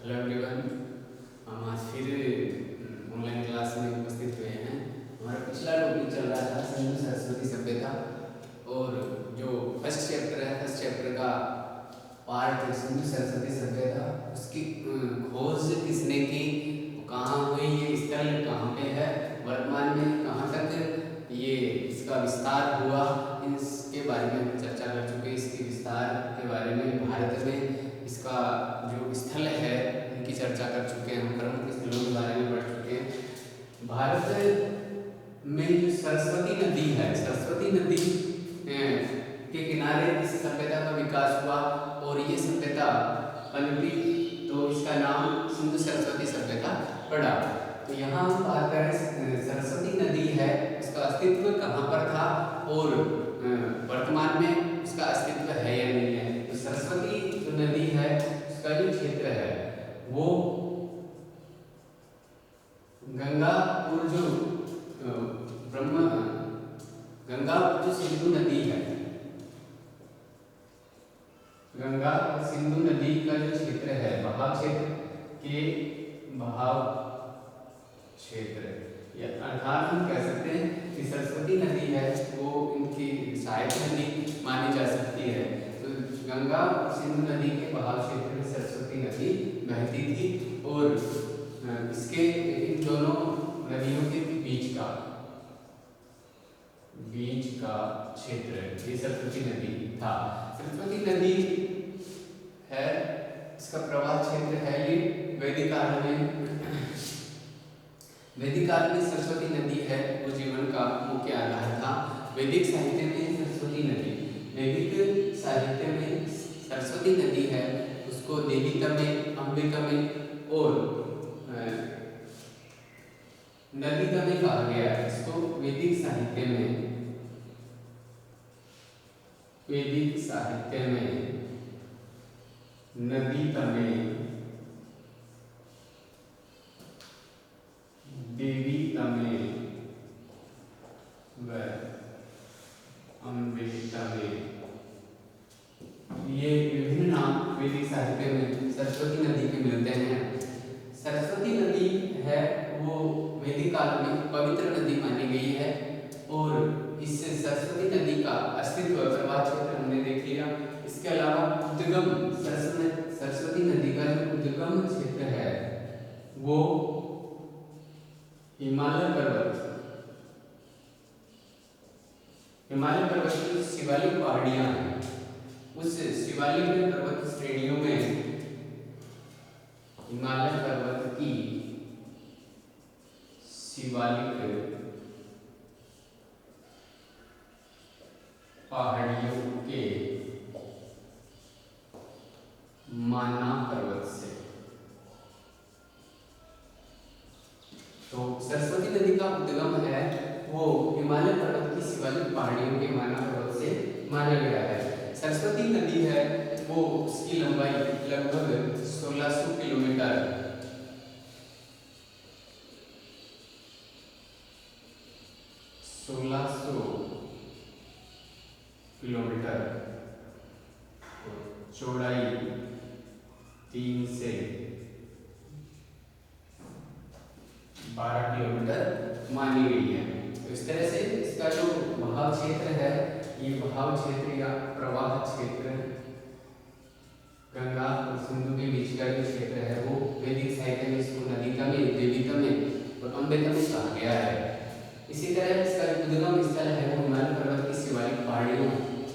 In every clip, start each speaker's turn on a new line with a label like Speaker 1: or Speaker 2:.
Speaker 1: Hello everyone. हम आज फिर ऑनलाइन क्लास में उपस्थित हुए हैं। हमारा पिछला टॉपिक चल रहा था सिंधु सरस्वती सभ्यता, और जो फर्स्ट चैप्टर है, फर्स्ट चैप्टर का पार्ट सिंधु सरस्वती सभ्यता, उसकी खोज किसने की, कहाँ हुई, ये स्थल कहाँ पे है, वर्तमान में कहाँ तक ये इसका विस्तार हुआ, इसके बारे में हम चर्चा कर चुके हैं। इसके विस्तार के बारे में भारत में इसका जो स्थल है उनकी चर्चा कर चुके हैं, हम प्रमुख स्थलों के बारे में पढ़ चुके हैं। भारत में जो सरस्वती नदी है, सरस्वती नदी के किनारे इस सभ्यता का विकास हुआ और ये सभ्यता पनपी, तो इसका नाम सिंधु सरस्वती सभ्यता पड़ा। तो यहाँ हम बात करें सरस्वती नदी है, उसका अस्तित्व कहाँ पर था और वर्तमान में उसका अस्तित्व है या नहीं है। तो सरस्वती जो नदी है उसका जो क्षेत्र है वो गंगा और जो गंगा और जो सिंधु नदी है, गंगा और सिंधु नदी का जो क्षेत्र है, बहाव क्षेत्र के बहाव क्षेत्र, या अर्थात हम कह सकते हैं कि सरस्वती नदी है वो इनकी सहायक नदी मानी जा सकती है। तो गंगा और सिंधु नदी के बहाव क्षेत्र में सरस्वती नदी बहती थी और इसके इन दोनों नदियों के बीच का क्षेत्र ये सरस्वती नदी था। सरस्वती नदी है, इसका प्रवाह क्षेत्र है ये वैदिक काल में सरस्वती नदी है वो जीवन का मुख्य आधार था। वैदिक साहित्य में सरस्वती नदी, वैदिक साहित्य में सरस्वती नदी है उसको देवी तमे, अम्बिका में और नदी तमे कहा गया है। इसको वैदिक साहित्य में नदी तमे, देवी तमे व अम्बिका में, ये विभिन्न नाम वैदिक साहित्य में सरस्वती नदी के मिलते हैं। सरस्वती नदी है वो वैदिक काल में पवित्र नदी मानी गई है और इस सरस्वती नदी का अस्तित्व प्रवाह क्षेत्र हमने देख लिया। इसके अलावा उद्गम, सरस्वती नदी का जो उद्गम क्षेत्र है वो हिमालय पर्वत की शिवालिक पहाड़ियां हैं, उस शिवालिक पर्वत श्रेणियों में हिमालय पर्वत की शिवालिक पहाड़ियों के माना पर्वत से, तो सरस्वती नदी का उद्गम है वो हिमालय पर्वत की शिवालिक पहाड़ियों के माना पर्वत से माना गया है। सरस्वती नदी है वो उसकी लंबाई लगभग 1600 किलोमीटर, 1600 किलोमीटर, चौड़ाई 3 से 12 किलोमीटर मानी गई है। तो इस तरह से इसका जो बहाव क्षेत्र है, ये बहाव क्षेत्र या प्रवाह क्षेत्र गंगा और सिंधु के बीच का जो क्षेत्र है वो वैदिक साहित्य में इसको नदी तमे, देवी तमे और अम्बिका में कहा गया है। इसी तरह इसका उद्गम स्थल है वो हिमालय पर्वत की शिवालिक पहाड़ियों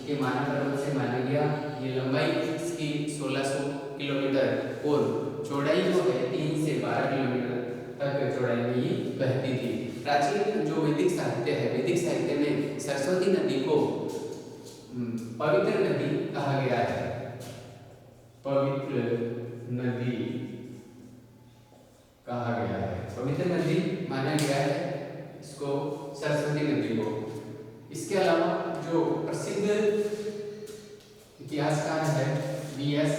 Speaker 1: के माना पर्वत से माना गया। ये लंबाई इसकी 1600 किलोमीटर और चौड़ाई जो है 3 से 12 किलोमीटर तक चौड़ाई में ये बहती थी। प्राचीन जो वैदिक साहित्य है, वैदिक साहित्य में सरस्वती नदी को पवित्र नदी कहा गया है, पवित्र नदी कहा गया है, पवित्र नदी माना गया है इसको, सरस्वती नदी को। इसके अलावा जो प्रसिद्ध इतिहासकार है वी.एस.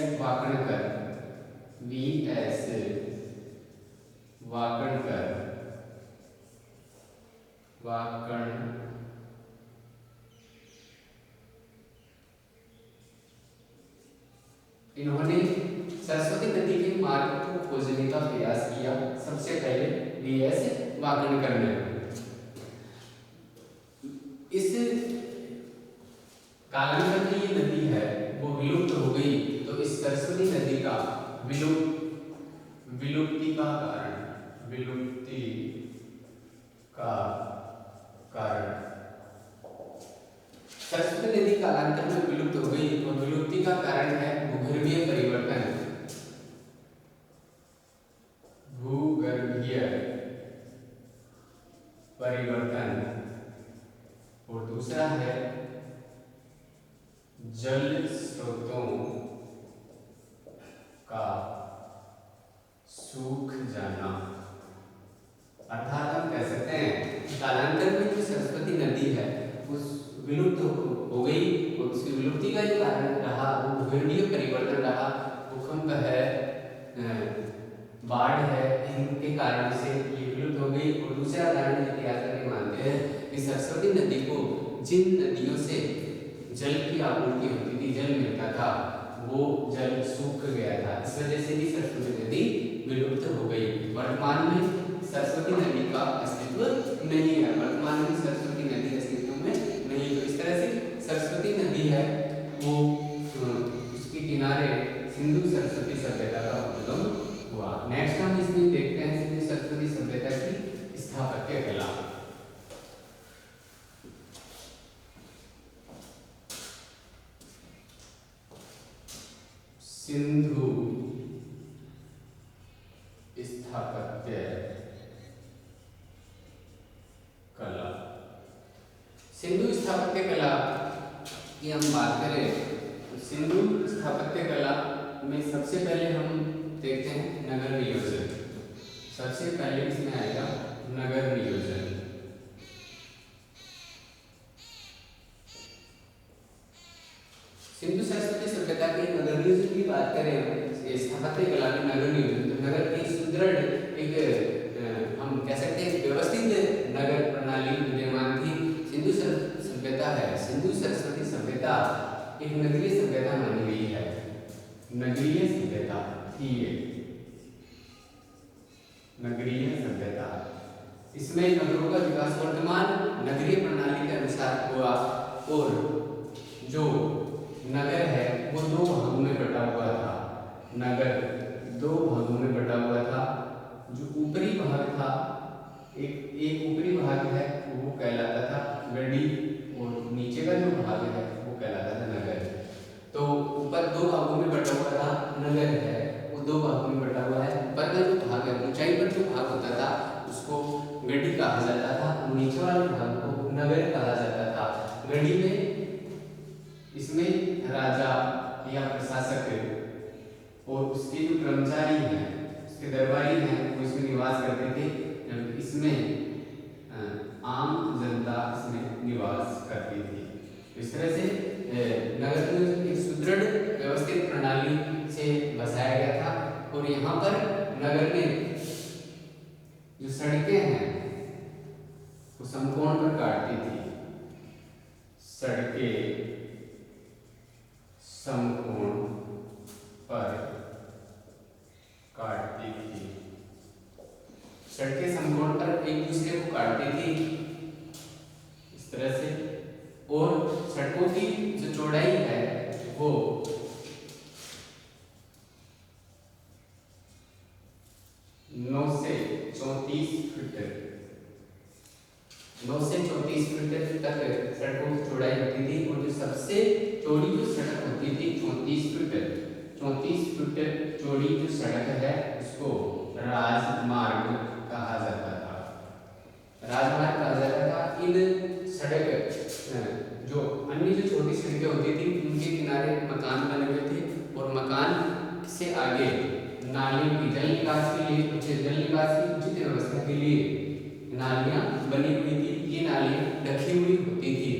Speaker 1: वाकणकर इन्होंने सरस्वती नदी के मार्ग को खोजने का प्रयास किया सबसे पहले वीएस वाकणकर ने। इस कालांतर में ये नदी है वो विलुप्त हो गई, तो इस सरस्वती नदी का विलुप्ति का कारण सरस्वती नदी कालांतर में विलुप्त हो गई, और विलुप्ति का कारण है भूगर्भीय परिवर्तन। और दूसरा है जल स्रोतों का सूख जाना। अर्थात हम कह सकते हैं कालांतर में जो सरस्वती नदी है उस विलुप्त हो गई, और उसकी विलुप्ति का जो कारण रहा वो भूगर्भीय परिवर्तन रहा। भूकंप है, बाढ़ है, इनके कारण से ये विलुप्त हो गई। और दूसरा कारण इतिहासकार मानते हैं कि सरस्वती नदी को जिन नदियों से जल की आपूर्ति होती थी, जल मिलता था, वो जल सूख गया था। इस वजह से भी सरस्वती नदी विलुप्त हो गई। वर्तमान में सरस्वती नदी का अस्तित्व नहीं है, वर्तमान में सरस्वती नदी अस्तित्व में नहीं। तो इस तरह से सरस्वती नदी है वो उसके किनारे सिंधु सरस्वती सभ्यता का उद्गम हुआ। नेक्स्ट हम इसमें देखते हैं सिंधु सरस्वती सभ्यता की स्थापत्य कला। सिंधु स्थापत्य कला। सिंधु स्थापत्य कला की हम बात करें तो सिंधु स्थापत्य कला में सबसे पहले हम देखते हैं नगर नियोजन। सबसे पहले इसमें आएगा नगर नियोजन। सिंधु सरस्वती सभ्यता के नगर नियोजन की बात करें, स्थापत्य कला में नगर नियोजन, तो नगर की सुदृढ़ एक हम कह सकते हैं व्यवस्थित नगर प्रणाली निर्माण थी। सिंधु सभ्यता है, सिंधु सरस्वती सभ्यता एक नगरीय सभ्यता मानी गई है, नगरीय सभ्यता थी ये, नगरीय सभ्यता। इसमें नगरों का विकास वर्तमान नगरीय प्रणाली के अनुसार हुआ, और जो नगर है वो दो भागों में बटा हुआ था। नगर दो भागों में बटा हुआ था। जो ऊपरी भाग था, एक ऊपरी भाग है वो कहलाता था गढ़ी, और नीचे का जो भाग है वो कहलाता था नगर। तो ऊपर दो भागों में बटा हुआ था, नगर है वो दो भागों में बटा हुआ है। ऊपर का जो भाग है, ऊंचाई पर जो भाग होता था उसको गढ़ी कहा जाता था, और नीचे वाले भाग को नगर कहा जाता था। गढ़ी में इसमें राजा या प्रशासक और उसके जो कर्मचारी हैं, उसके दरबारी हैं, वो इसमें निवास करते थे। जबकि इसमें आम जनता इसमें निवास करती थी। इस तरह से नगर को एक सुदृढ़ व्यवस्थित प्रणाली से बसाया गया था। और यहाँ पर नगर में जो सड़कें हैं वो समकोण पर काटती थी, सड़कें समकोण पर काटती थी, सड़कें समकोण पर एक दूसरे को काटती थी इस तरह से। और सड़कों की जो चौड़ाई है वो 9 से 34 फीट तक सड़कों की चौड़ाई होती थी। और जो सबसे चौड़ी जो सड़क होती थी 34 फीट चौड़ी जो सड़क है उसको राजमार्ग कहा जाता था, राजमार्ग कहा जाता था। इन सड़क जो अन्य जो छोटी सड़कें होती थी उनके किनारे मकान बने हुए थे, और मकान से आगे नालियों की जल निकास के लिए, जल निकास की उचित व्यवस्था के लिए नालियां बनी हुई थी। ये नालियां ढकी हुई होती थी।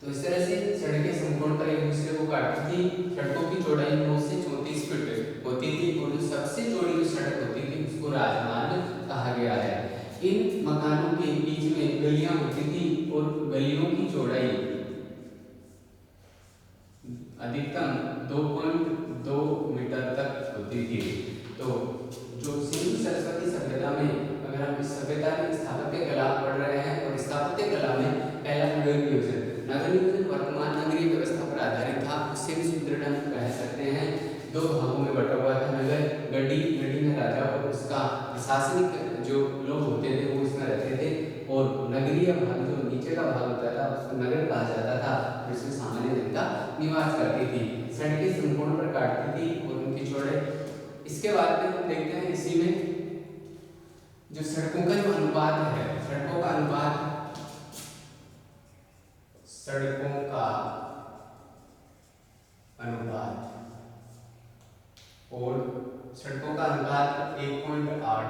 Speaker 1: तो इस तरह से सड़कें समकोण पर एक दूसरे को काटती थी। सड़कों की चौड़ाई 9 से 34 फीट होती थी, और जो सबसे चौड़ी जो सड़क होती थी उसको राजमार्ग कहा गया है। इन मकानों के बीच में गलियां होती थी, और गलियों की चौड़ाई अधिकतम 2.2 मीटर तक होती थी। तो प्रशासनिक जो लोग होते थे वो इसमें रहते थे, और नगरीय भाग जो नीचे का भाग होता था उसको नगर कहा जाता था, और इसमें सामान्य जनता निवास करती थी। सड़कें संपूर्ण पर काटती थी और उनकी चौड़ाई। इसके बाद में हम देखते हैं इसी में जो सड़कों का जो अनुपात है, सड़कों का अनुपात और सड़कों का अनुपात 1.8,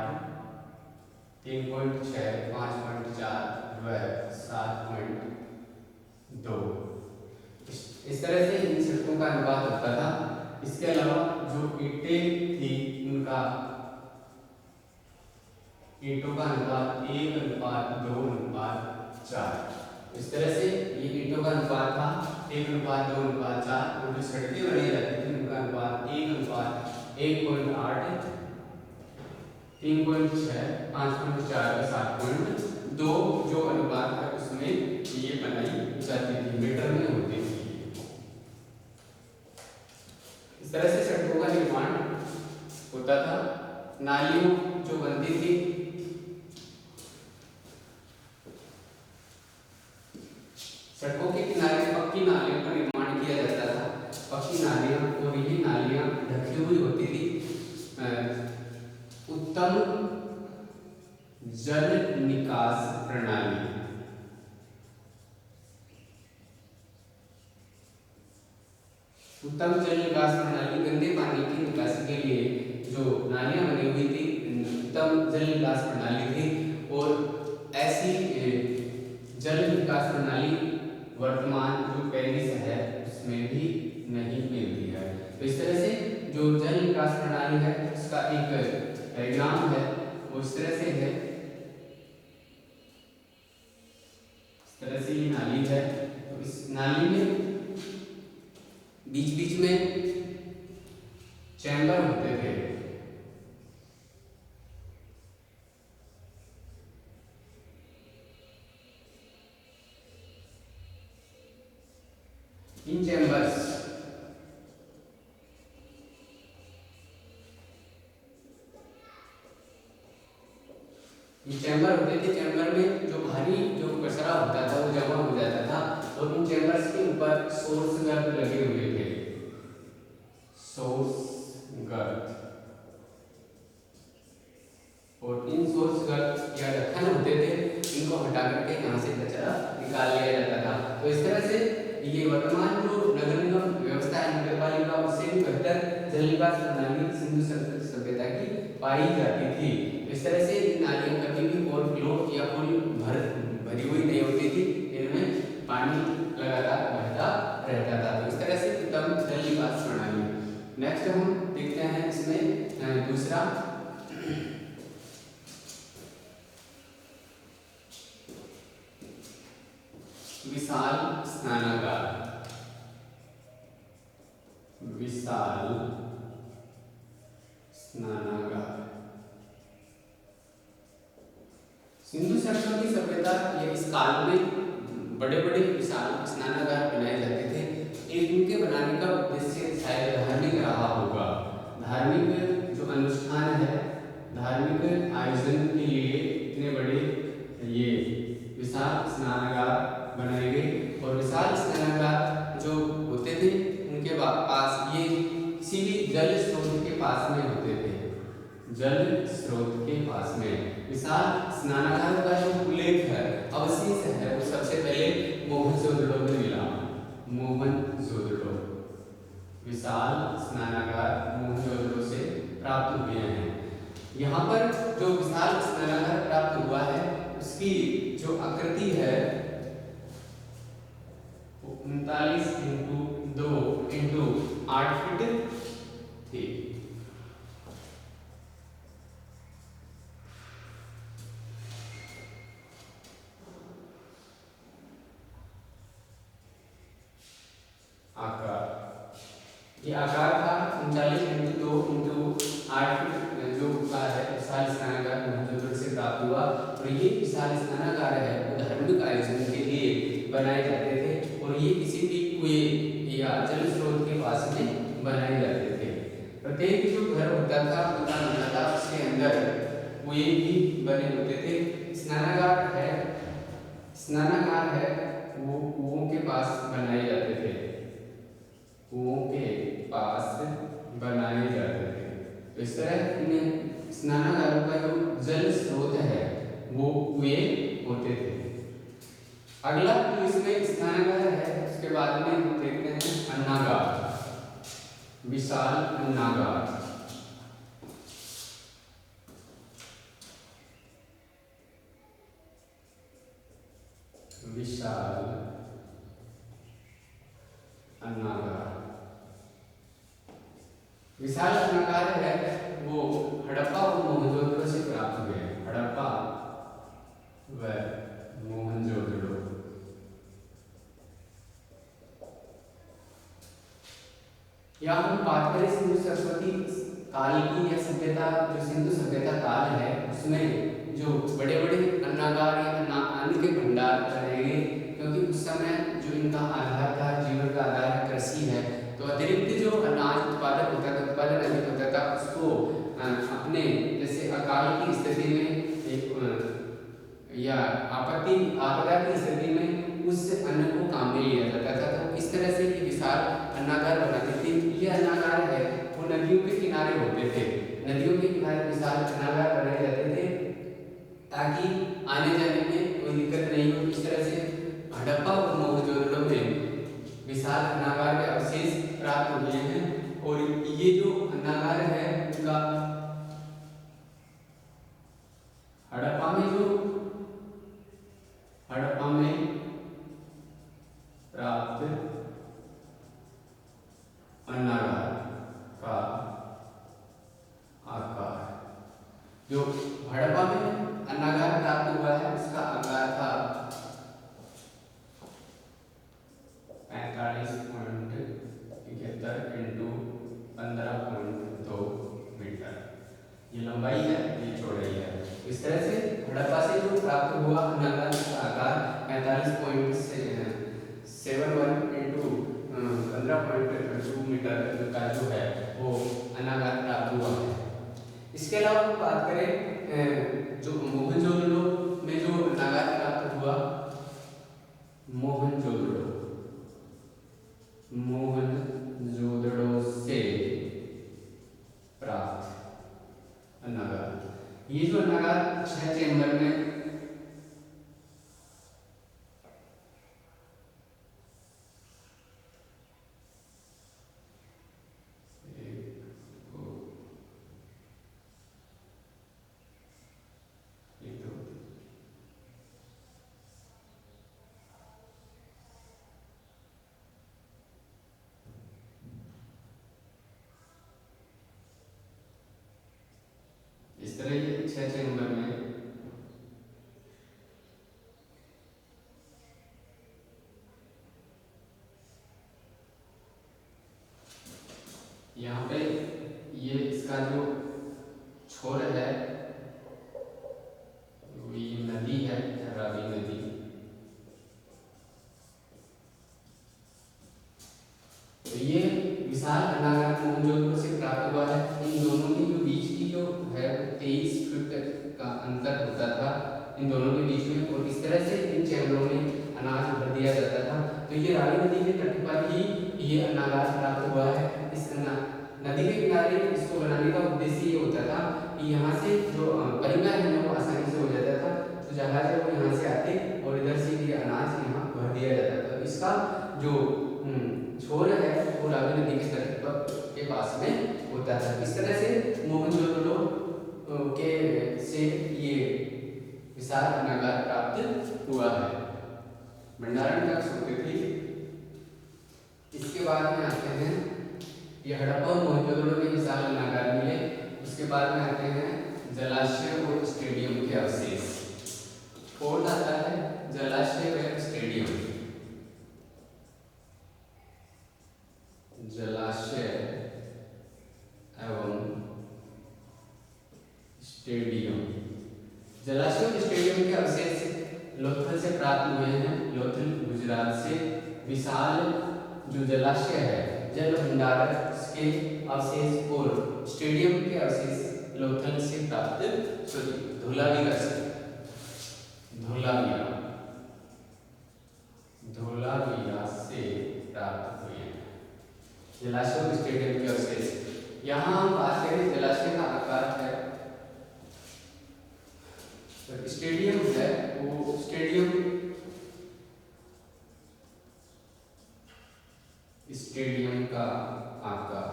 Speaker 1: 3.6, 5.4 व 7.2। इस तरह से इन सड़कों का अनुपात होता था। इसके अलावा जो ईंटें थी उनका ईंटों का अनुपात 1:2:4। इस तरह से ये ईंटों का अनुपात था 1:2:4, और जो सड़कें बनाई जाती थी उनका अनुपात 1:1.8, 3.6, 5.4 और 7.2 जो अनुपात है उसमें ये बनाई जाती थी, मीटर में होती थी। इस तरह से सड़कों का निर्माण होता था। नालियों जो बनती थी, सड़कों के किनारे पक्की नालियों का निर्माण किया जाता था। पक्की नालियां, और ये नालियां ढकी हुई होती थी उत्तम जल निकास प्रणाली। उत्तम जल निकास प्रणाली गंदे पानी की निकासी के लिए जो नालियां बनी हुई थी, उत्तम जल निकास प्रणाली थी। और ऐसी जल निकास प्रणाली वर्तमान जो पेरिस है उसमें भी नहीं मिलती है। तो इस तरह से जो जल निकास प्रणाली है उसका एक डायग्राम है, वो इस तरह से है। इस तरह से ये नाली है, तो इस नाली में बीच बीच में चैम्बर होते थे। इन चैम्बर्स चैम्बर होते थे। चैम्बर में जो भारी जो कचरा होता था वो जमा हो जाता था, और इन चैम्बर्स के ऊपर सोर्स गर्त लगे हुए थे। सोर्स गर्त, और इन सोर्स गर्त या ढक्कन होते थे, इनको हटा करके यहाँ से कचरा निकाल लिया जाता था। तो इस तरह से ये वर्तमान जो नगर निगम व्यवस्था है, नगर पालिका, उससे भी बेहतर जल निकास प्रणाली सिंधु सभ्यता की पाई जाती थी। इस तरह से इन नालियां कभी भी ओवरफ्लो या फुल भरी हुई नहीं होती थी, इनमें पानी लगातार बहता रहता था। तो इस तरह से उत्तम जल निकास प्रणाली। नेक्स्ट हम देखते हैं इसमें दूसरा विशाल स्नानागार। विशाल स्नानागार सिंधु सरस्वती सभ्यता या इस काल में बड़े बड़े विशाल स्नानागार बनाए जाते थे। इनके बनाने का उद्देश्य शायद धार्मिक रहा होगा। धार्मिक जो अनुष्ठान है, धार्मिक आयोजन के लिए इतने बड़े ये विशाल स्नानागार बनाए गए। और विशाल स्नानागार जो होते थे उनके पास ये किसी भी जल स्रोत के पास में होते थे। जल स्रोत के पास में विशाल स्नानागार का जो उल्लेख है, अवशेष है, वो सबसे पहले मोहनजोदड़ो में मिला। मोहनजोदड़ो विशाल स्नानागार मोहनजोदड़ो से प्राप्त हुए हैं। यहाँ पर जो विशाल स्नानागार प्राप्त हुआ है उसकी जो आकृति है 39x2x8 फीट थी। आकार, ये आकार था 39x2x8 फीट जो का है विशाल स्नानागार मोहनजोदड़ो से प्राप्त हुआ। और ये विशाल स्नानागार है वो धार्मिक आयोजन के लिए बनाए जाते थे, और ये किसी भी कुएं या जल स्रोत के पास में बनाए जाते थे। प्रत्येक जो घर होता था उसके अंदर कुएं भी बने होते थे। स्नानागार है वो कुओं के पास बनाए जाते थे, कुओं के पास बनाए जाते थे। तो इस तरह इन स्नानागारों का जो जल स्रोत है वो कुएं होते थे। अगला जो इसमें स्नानागार है उसके बाद में हम देखते हैं अन्नागार, विशाल अन्नागार। विशाल अन्नागार, विशाल अन्नागार है वो हड़प्पा और मोहनजोदड़ो से प्राप्त हुए हैं। हड़प्पा व मोहनजोदड़ो। यहाँ हम बात करें सिंधु सरस्वती काल की या सभ्यता, जो सिंधु सभ्यता काल है उसमें जो बड़े बड़े अन्नागार या अन्न के भंडार रहेंगे, क्योंकि उस समय जो इनका आधार था, जीवन का आधार कृषि है, तो अतिरिक्त जो अनाज उत्पादन होता था, उत्पादन अधिक होता था, उसको अपने जैसे अकाल की स्थिति में या आपदा की स्थिति में उस अन्न को काम में लिया जाता था। तो इस तरह से ये विशाल अन्नागार बनाते थे। ये अन्नागार है वो नदियों के किनारे होते थे, नदियों के किनारे विशाल अन्नागार बनाए जाते थे ताकि आने जाने में कोई दिक्कत नहीं हो। इस तरह से हड़प्पा और मोहनजोदड़ो में विशाल अन्नागार के अवशेष प्राप्त हुए हैं। और ये जो अन्नागार है उनका हड़प्पा में प्राप्त अन्नागार का आकार, जो हड़प्पा में अन्नागार प्राप्त हुआ है उसका आकार था 45.71 इंटू 15.2 मीटर। ये लंबाई है, ये चौड़ाई है। इस तरह से हड़प्पा से जो प्राप्त हुआ अन्नागार का आकार 45.71 इंटू 15.2 मीटर का जो है वो अन्नागार प्राप्त हुआ है। इसके अलावा हम बात करें जो मोहनजोदड़ो में जो अन्नागार प्राप्त हुआ, मोहनजोदड़ो से प्राप्त अन्नागार, ये जो अन्नागार 6 चेंबर में इस तरह ये 6 चेंबर में यहाँ पे ये इसका जो छोर है ये नदी है, रावी नदी। तो ये विशाल अन्नागार मोहनजोदड़ो से प्राप्त हुआ है। इन दोनों के जो बीच की जो है 23 फीट का अंतर होता था इन दोनों के बीच में, और इस तरह से इन चैम्बरों में अनाज भर दिया जाता था। तो ये रावी नदी के तट पर ही ये अन्नागार प्राप्त हुआ है। इस नदी के किनारे इसको बनाने का उद्देश्य ये होता था कि यहाँ से जो परिवहन है वो आसानी से हो जाता था, तो जहाज है वो यहाँ से आते और इधर से ये अनाज यहाँ भर दिया जाता था। तो इसका जो छोर है वो रावी नदी के तट के पास में होता था। इस तरह से मोहनजोदड़ो के से ये विशाल अन्नागार प्राप्त हुआ है। भंडारण कक्ष होते थे। इसके बाद में आते हैं ये हड़प्पा और मोहनजोदड़ो में विशाल अन्नागार मिले। उसके बाद में आते हैं जलाशय और स्टेडियम के अवशेष। फोर्थ आता है जलाशय व स्टेडियम। जलाशय एवं स्टेडियम। जलाशय और स्टेडियम के अवशेष लोथल से प्राप्त हुए हैं, लोथल गुजरात से। विशाल जो जलाशय है, जल भंडार के अवशेष और स्टेडियम के अवशेष लोथल से प्राप्त, सॉरी धोलावीरा से, धोलावीरा से प्राप्त हुए हैं जलाशय और स्टेडियम के अवशेष। यहाँ हम बात करें जलाशय का आकार है, तो स्टेडियम है वो स्टेडियम का आकार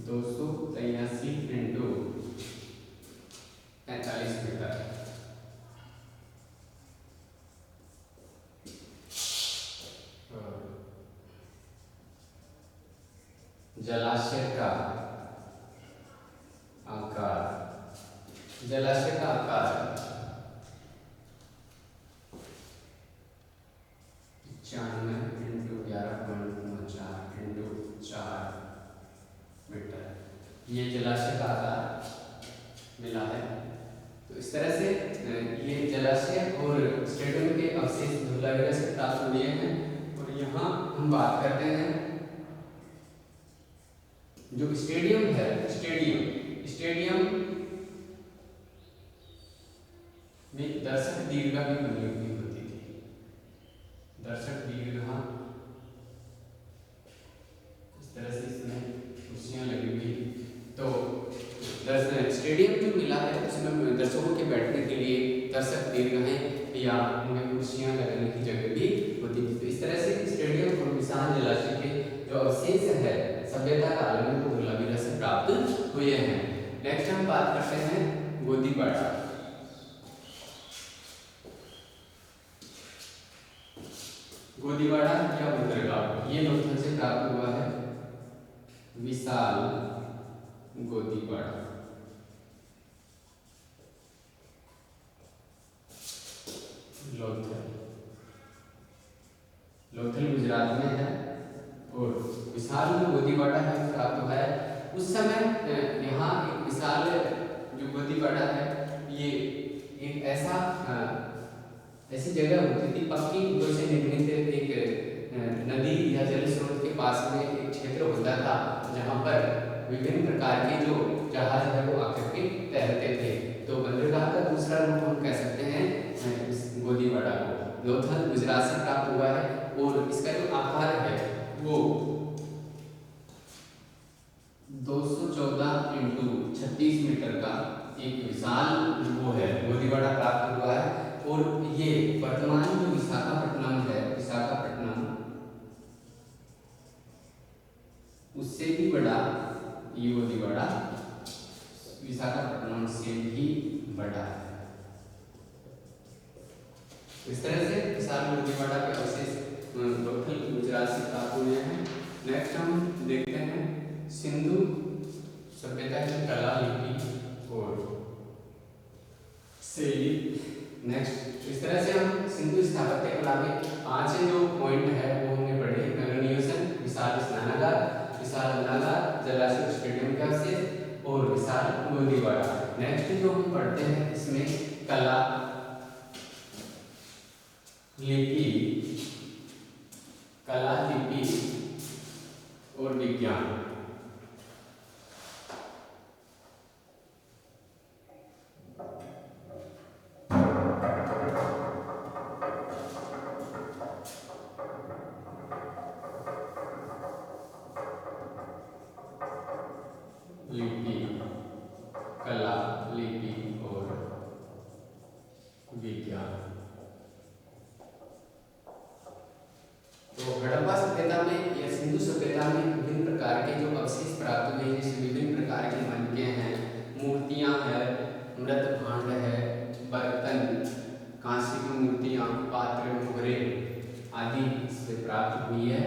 Speaker 1: 283 इंटू 45 मीटर। जलाशय का आकार 95 इंटू 11.94 इंटू 4 मीटर, ये जलाशय का आकार मिला है। तो इस तरह से ये जलाशय और स्टेडियम के अवशेष धोलावीरा से प्राप्त हुए हैं। और यहाँ हम बात करते हैं जो स्टेडियम है, स्टेडियम में दर्शक दीर्घा भी बनी हुई होती थी, दर्शक दीर्घा इस तरह से इसमें कुर्सियां लगी हुई। तो स्टेडियम जो मिला है उसमें दर्शकों के बैठने के लिए दर्शक दीर्घाएं या उनमें कुर्सियां लगाने की जगह भी होती थी। तो इस तरह से स्टेडियम और विशाल जलाशय के जो अवशेष है सभ्यता काल में वो धोलावीरा से प्राप्त हुए हैं। नेक्स्ट हम बात करते हैं गोदीपाड़ा। गोदीपाड़ा या बंदरगाह ये लोथल से प्राप्त हुआ है। विशाल गोदीपाड़ा लोथल गुजरात में है और विशाल गोदीपाड़ा है प्राप्त हुआ है। उस समय यहाँ एक विशाल जो गोदीपाड़ा है ये एक ऐसी जगह होती थी, पक्की ईंटों से निर्मित एक नदी या जल स्रोत के पास में एक क्षेत्र होता था जहाँ पर विभिन्न प्रकार के जो जहाज है वो आकर के तैरते थे। तो बंदरगाह का दूसरा रूप हम कह सकते हैं इस गोदीपाड़ा को। लोथल गुजरात से प्राप्त हुआ है और इसका जो आकार है वो 214 इंटू 36 मीटर का एक विशाल वो है गोदीपाड़ा प्राप्त हुआ है। और ये वर्तमान जो विशाखापट्टनम है, विशाखापट्टनम उससे भी बड़ा ये गोदीपाड़ा विशाखापट्टनम से भी बड़ा है। इस तरह से विशाल गोदीपाड़ा के अवशेष लोथल गुजरात से प्राप्त हुए हैं। नेक्स्ट हम देखते हैं सिंधु सभ्यता की कला, लिपि और शैली। नेक्स्ट इस तरह से हम सिंधु स्थापत्य कला में 5 जो पॉइंट है वो हमने पढ़े। नगर नियोजन, विशाल स्नानागार, विशाल बंदरगाह, जलाशय स्टेडियम के अवशेष और विशाल गोदीपाड़ा। नेक्स्ट जो हम पढ़ते हैं इसमें कला, लिपि और विज्ञान। कला, लिपि और विज्ञान। तो हड़प्पा सभ्यता में या सिंधु सभ्यता में विभिन्न प्रकार के जो अवशेष प्राप्त हुए, जैसे विभिन्न प्रकार के मणके हैं, मूर्तियां हैं, मृत भांड है, बर्तन, कांस्य की मूर्तियां, पात्र, मोहरे आदि से प्राप्त हुई है।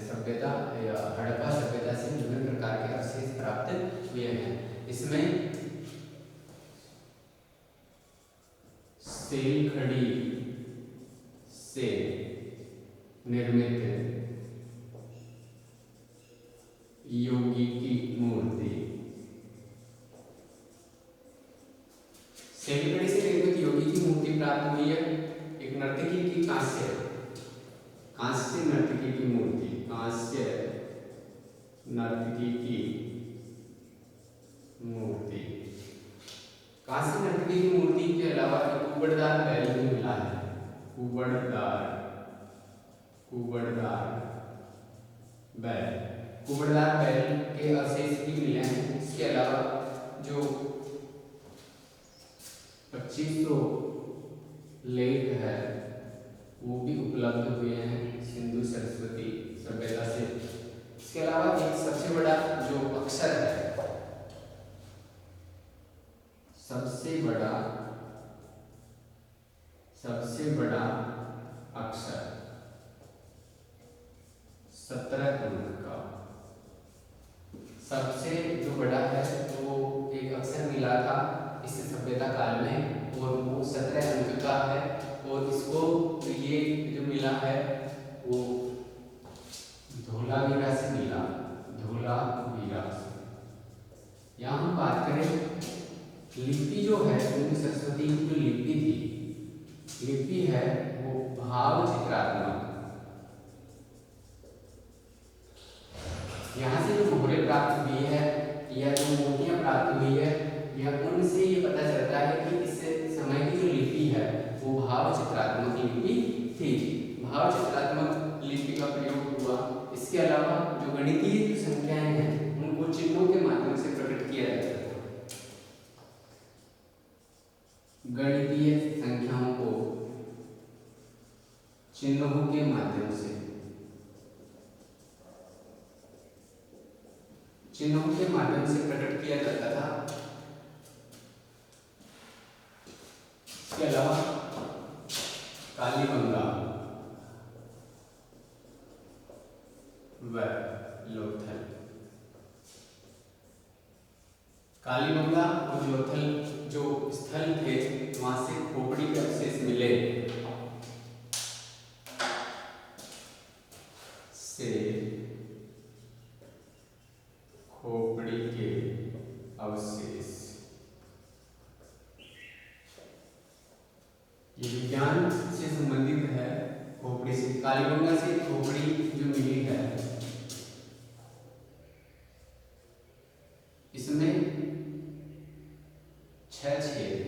Speaker 1: सभ्यता या हड़प्पा सभ्यता से विभिन्न प्रकार के अवशेष प्राप्त हुए हैं। इसमें सेल खड़ी से निर्मित योगी की मूर्ति, सेलकड़ी से निर्मित योगी की मूर्ति प्राप्त हुई है। एक नर्तकी की कांस्य नर्तकी की मूर्ति, कांस्य नर्तकी की मूर्ति। कांस्य नर्तकी की मूर्ति के अलावा एक कुबड़दार बैल भी मिला है। कुबड़दार बैल, कुबड़दार बैल के अवशेष भी मिले हैं। इसके अलावा जो 2500 लेख है वो भी उपलब्ध हुए हैं सिंधु सरस्वती सभ्यता से। इसके अलावा एक सबसे बड़ा जो अक्षर है, सबसे बड़ा अक्षर 17 अंक का, सबसे जो बड़ा है वो एक अक्षर मिला था इस सभ्यता काल में और वो 17 अंक का है। और इसको ये जो मिला है वो धोलावीरा से मिला, धोलावीरा से। यहाँ हम बात करें लिपि जो है सिंधु सरस्वती की जो लिपि थी, लिपि है वो भाव चित्रात्मक। यहाँ से जो मोहरे प्राप्त हुई है या जो मूर्तियां प्राप्त हुई है, यह उनसे ये पता चलता है कि इस समय की जो लिपि है वो भाव चित्रात्मक लिपि थी। भाव चित्रात्मक लिपि का प्रयोग हुआ। इसके अलावा जो गणितीय जो संख्याएं हैं उनको चिन्हों के माध्यम से प्रकट किया जाता है। गणितीय संख्याओं को चिन्हों के माध्यम से प्रकट किया जाता था। इसके अलावा कालीबंगा व लोथल, कालीबंगा और लोथल जो स्थल थे वहां से खोपड़ी के अवशेष मिले, खोपड़ी के अवशेष। ये विज्ञान से संबंधित है। खोपड़ी से, कालीबंगा से खोपड़ी जो मिली है इसमें 6 छेद,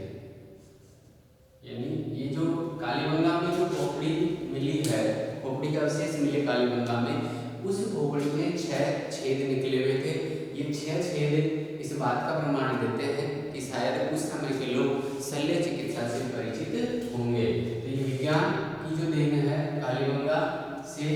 Speaker 1: यानी ये जो कालीबंगा में जो खोपड़ी मिली है, खोपड़ी के अवशेष मिले कालीबंगा में, उस खोपड़ी में 6 छेद निकले हुए थे। ये 6 छेद इस बात का प्रमाण देते हैं कि शायद उस समय के लोग शल्य चिकित्सा से परिचित होंगे। तो ये विज्ञान की जो देन है कालीबंगा से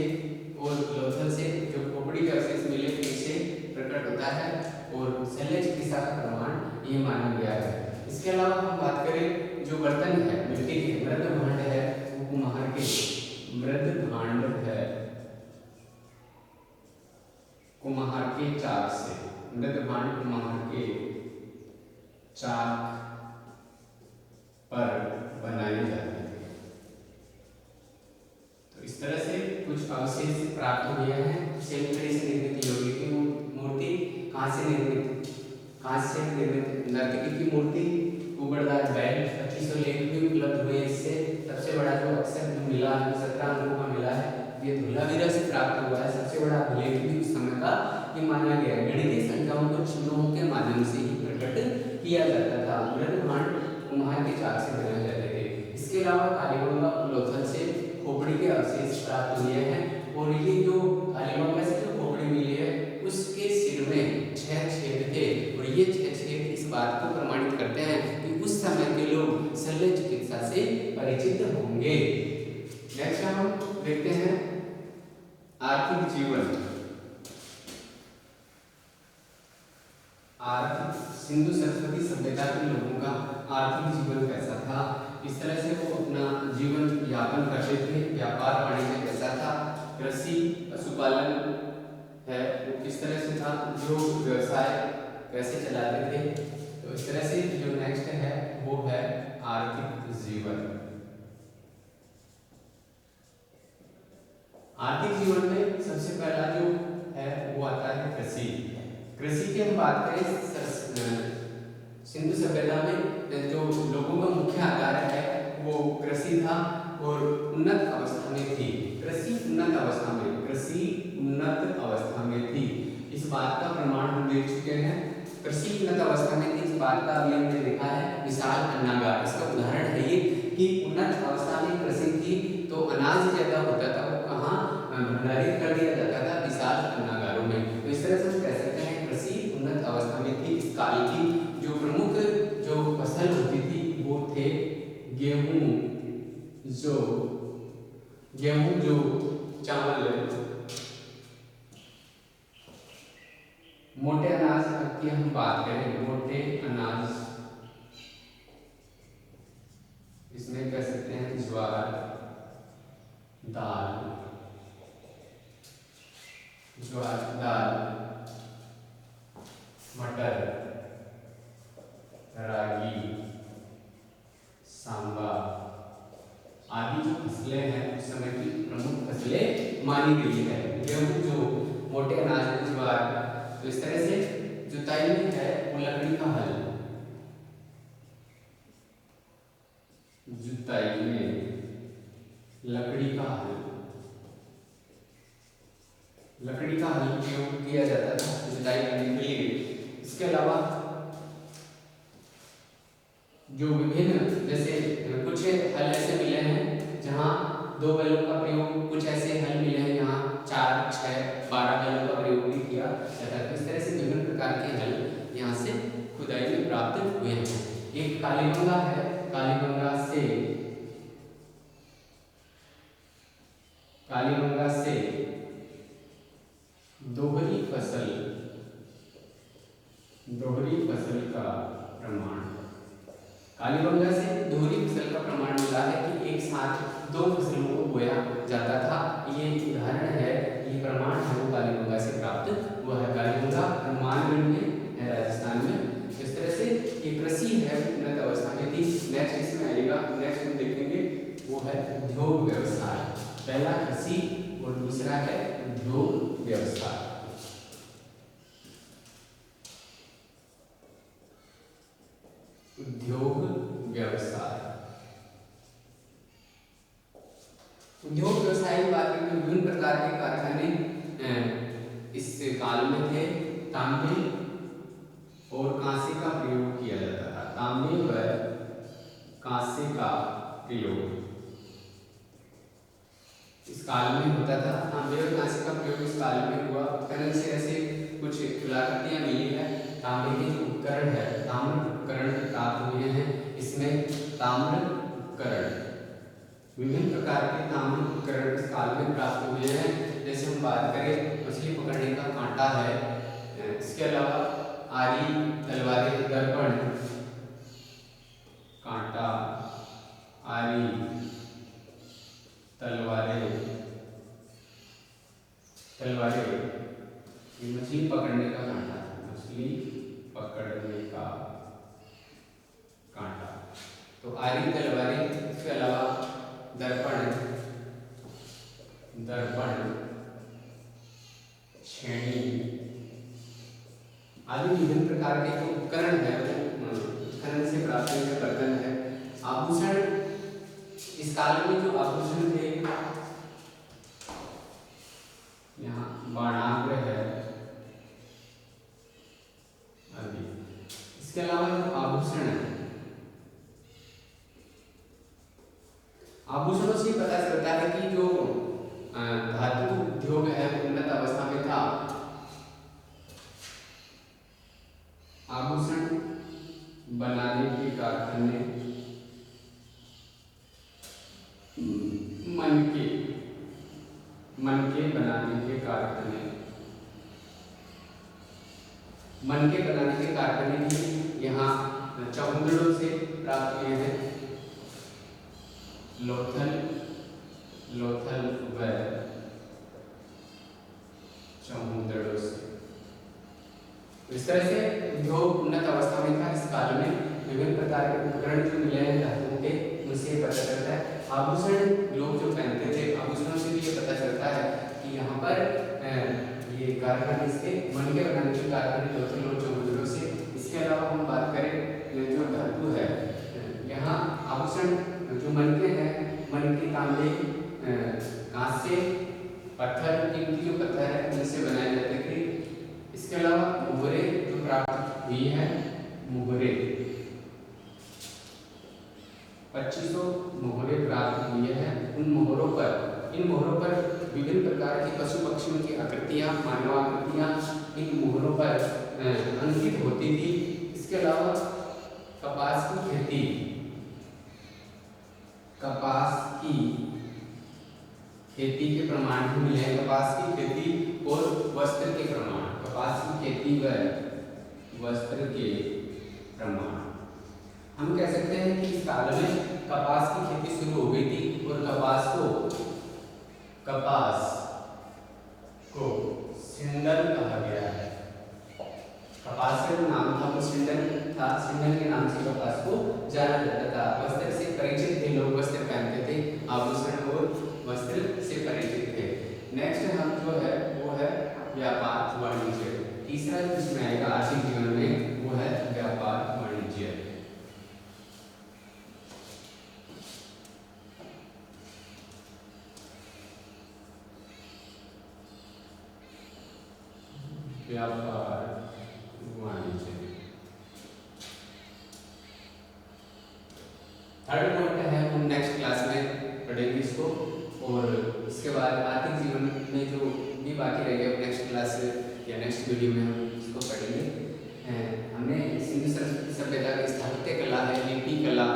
Speaker 1: और लोथल से जो खोपड़ी के अवशेष मिले इससे प्रकट होता है और शल्य चिकित्सा का प्रमाण ये माना गया है। इसके अलावा हम बात करें जो बर्तन है मिट्टी के, मृद भांड है वो कुम्हार के, मृद भांड है कुम्हार के चाक से, मृद भांड कुम्हार के चाक पर बनाए जाते थे। तो इस तरह से कुछ अवशेष प्राप्त हुए हैं। शिल्पकला से निर्मित योगी की मूर्ति, कांस्य निर्मित नर्तकी की मूर्ति, कुबड़दार बैल, 2500 लेख भी उपलब्ध हुए। इससे सबसे बड़ा जो अक्षर जो मिला है 17 अंकों का मिला है, ये धोलावीरा से प्राप्त हुआ है। सबसे बड़ा लेख भी उस समय का ये माना गया है। गणितीय संख्याओं को चिन्हों के माध्यम से ही प्रकट किया जाता था। मृद भांड कुम्हार के चाक से बनाए जाते थे। इसके अलावा कालीबंगा और लोथल से खोपड़ी के अवशेष प्राप्त हुए हैं और ये जो कालीबंगा से जो खोपड़ी मिली है उसके सिर में 6 छेद थे और ये 6 छेद इस बात को प्रमाणित करते हैं कि उस समय के लोग शल्य चिकित्सा से परिचित होंगे। नेक्स्ट हम देखते हैं आर्थिक जीवन। सिंधु सरस्वती सभ्यता के लोगों का आर्थिक जीवन कैसा था, इस तरह से वो अपना जीवन यापन करते थे। व्यापार वाणिज्य कैसा था, कृषि पशुपालन है वो किस तरह से था, जो व्यवसाय कैसे चलाते थे। तो इस तरह से जो नेक्स्ट है वो है आर्थिक जीवन। आर्थिक जीवन में सबसे पहला जो है वो आता है कृषि। कृषि की हम बात करें सिंधु सभ्यता में जो लोगों का मुख्य आधार है वो कृषि था और उन्नत अवस्था में थी। कृषि उन्नत अवस्था में थी। इस बात का प्रमाण हम देख चुके हैं कृषि उन्नत अवस्था में थी, इस बात का अभी हमने देखा है विशाल अन्नागार। इसका उदाहरण है ये कि उन्नत अवस्था में कृषि थी तो अनाज ज्यादा होता था, वो कहाँ भंडारित कर दिया जाता था, विशाल अन्नागारों में। तो इस तरह से हम कह सकते हैं कृषि उन्नत अवस्था में थी। इस काल की जो प्रमुख जो फसल होती थी वो थे गेहूं, जो चावल, मोटे अनाज की हम बात करें, मोटे अनाज इसमें कह सकते हैं ज्वार, दाल, मटर, रागी, सांबा आदि जो फसलें हैं उस समय की प्रमुख फसलें मानी गई है। गेहूं जो मोटे अनाज, ज्वार, तो इस तरह से जुताई में है वो लकड़ी का हल, जुताई में लकड़ी का हल प्रयोग किया जाता था जुताई करने के लिए। इसके अलावा जो विभिन्न जैसे कुछ हल ऐसे मिले हैं जहाँ 2 बैलों का प्रयोग, कुछ ऐसे हल मिले हैं यहाँ 4, 6, 12 बैलों का प्रयोग भी किया जाता है। इस तरह से विभिन्न प्रकार के हल यहाँ से खुदाई में प्राप्त हुए हैं। एक कालीबंगा है, कालीबंगा से दोहरी फसल का प्रमाण, कालीबंगा से दोहरी फसल का प्रमाण मिला है कि एक साथ 2 फसलों को बोया जाता था। ये उदाहरण है, ये प्रमाण है वो कालीबंगा से प्राप्त हुआ है। कालीबंगा हनुमानगढ़ में है, राजस्थान में। इस तरह से ये कृषि है उन्नत अवस्था में थी। नेक्स्ट इसमें आएगा, नेक्स्ट हम देखेंगे वो है उद्योग व्यवसाय। पहला कृषि और दूसरा है उद्योग व्यवसाय। उद्योग व्यवसाय की बात करें तो विभिन्न प्रकार के कारखाने इस काल में थे। तांबे और कांसे का प्रयोग किया जाता था, तांबे व कांसे का प्रयोग इस काल में होता था। तांबे और कांसे का प्रयोग इस काल में हुआ। उपकरण से ऐसे कुछ कलाकृतियां मिली है। तांबे के जो उपकरण है, ताम्र उपकरण प्राप्त हुए हैं। इसमें ताम्र उपकरण, विभिन्न प्रकार के ताम्र उपकरण इस काल में प्राप्त हुए हैं। जैसे हम बात करें मछली पकड़ने का कांटा है, इसके अलावा आरी, तलवारें, दर्पण, कांटा, आरी, तलवारें, ये मछली पकड़ने का कांटा, मछली पकड़ने का कांटा। तो आरी, तलवारें, इसके अलावा दर्पण, छेनी आदि विभिन्न प्रकार के जो उपकरण है वो खनन से प्राप्त हुए बर्तन है। आभूषण, इस काल में जो आभूषण थे, यहाँ बाणाग्र है आदि। इसके अलावा जो आभूषण है, आभूषणों से पता चलता है कि जो धातु उद्योग है उन्नत अवस्था में था। आभूषण बनाने के कारखाने, मनके बनाने के कारखाने भी यहाँ चौहंदड़ों से प्राप्त हुए हैं। लोथल व चौहंदड़ों से। इस तरह से उद्योग उन्नत अवस्था में था। इस काल में विभिन्न प्रकार के उपकरण जो मिले हैं धातुओं के, उनसे पता चलता है। आभूषण लोग जो पहनते थे, आभूषणों से भी ये पता चलता है कि यहाँ पर ये कारखाने से मनके बनाने के कारखाने लोथल और चौहंदड़ों से। इसके अलावा हम बात करें जो धातु है, यहाँ आभूषण जो मनके हैं, मनके तांबे, कांसे, पत्थर, कीमती जो पत्थर है उनसे बनाए जाते थे। इसके अलावा मोहरे जो प्राप्त हुई है मोहरे, 2500 मोहरे प्राप्त हुई है। इन मोहरों पर विभिन्न प्रकार के पशु पक्षियों की आकृतियां, मानवाकृतियां इन मोहरों पर अंकित होती थी। इसके अलावा कपास की खेती के प्रमाण भी मिले हैं। कपास की खेती और वस्त्र के प्रमाण, कपास की खेती व वस्त्र के प्रमाण। हम कह सकते हैं कि इस काल में कपास की खेती शुरू हो गई थी और कपास को सिंडल कहा गया है। कपास का जो नाम था वो सिंडल था। सिंडल के नाम से कपास को जाना जाता था। वस्त्र से परिचित थे लोग, वस्त्र पहनते थे, आभूषण और वस्त्र से परिचित थे। नेक्स्ट हम जो है वो है व्यापार वाणिज्य। तीसरा जिसमें आएगा आर्थिक जीवन में वो है व्यापार वाणिज्य। व्यापार वाणिज्य थर्ड पॉइंट है, हम नेक्स्ट क्लास में पढ़ेंगे इसको। और इसके बाद आर्थिक जीवन में जो भी बाकी रह गया नेक्स्ट क्लास या नेक्स्ट वीडियो में हम इसको पढ़ेंगे। हमने सिंधु संस्कृति सभ्यता की स्थापत्य कला है, लिपि कला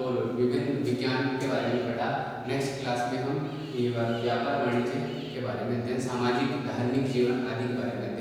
Speaker 1: और विभिन्न विज्ञान के बारे में पढ़ा। नेक्स्ट क्लास में हम ये व्यापार वाणिज्य के बारे में, सामाजिक धार्मिक जीवन आदि के बारे में